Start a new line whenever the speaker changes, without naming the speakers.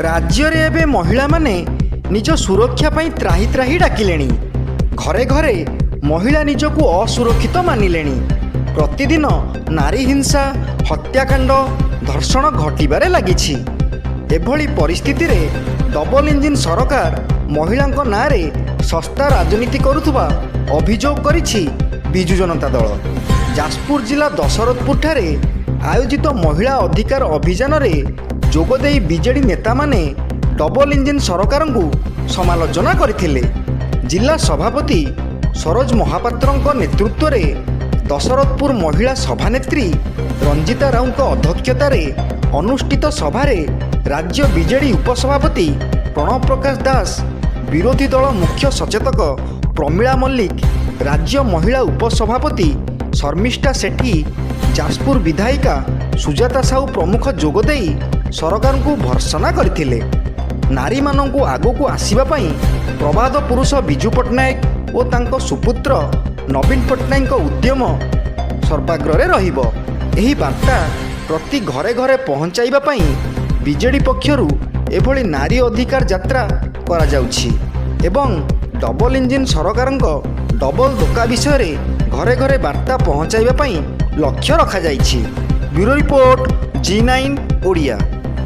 राज्य एवं महिला माने निज सुरक्षा पाई त्राही त्राही डाकिलेणी। घरे घरे महिला निजको असुरक्षित मानिलेणी। प्रतिदिन नारी हिंसा हत्याकांड धर्षण घटिबारे लागिछि। एभली परिस्थिति रे डबल इंजिन सरकार महिलांको नारे सस्ता राजनीति करुथुबा अभियोग करिछि बिजु जनता दल। जाजपुर जिला दशरथपुर ठारे आयोजित महिला अधिकार अभियान रे जोगदेई बीजेडी नेता माने डबल इंजिन सरकार को समालोचना करथिले। जिला सभापति सरोज महापात्र नेतृत्व में दशरथपुर महिला सभानेत्री रंजिता राउत अध्यक्षतार अनुष्ठित सभारे राज्य बीजेडी उपसभापति प्रणव प्रकाश दास, विरोधी दल मुख्य सचेतक प्रमीला मल्लिक, राज्य महिला उपसभापति शर्मिष्ठा सेठी, जाजपुर विधायिका सुजाता साहू प्रमुख जोगदेई सरकार को भर्त्सना करथिले। नारी मानंकु आगकु आसीबा पई प्रबाद पुरुष बिजु पट्टनायक और तांको सुपुत्र नवीन पट्टनायक उद्यम सर्वाग्रे रहिबो। एही वार्ता प्रति घरे घरे पहुंचाइबा पई बीजेडी पक्षरु एभली नारी अधिकार यात्रा करा जाउछि एवं डबल इंजिन सरकारंको डबल धोका विषय रे घरे घरे वार्ता पहुंचाइबा पई लक्ष्य रखा जाइछि। Bureau report G9 Odia.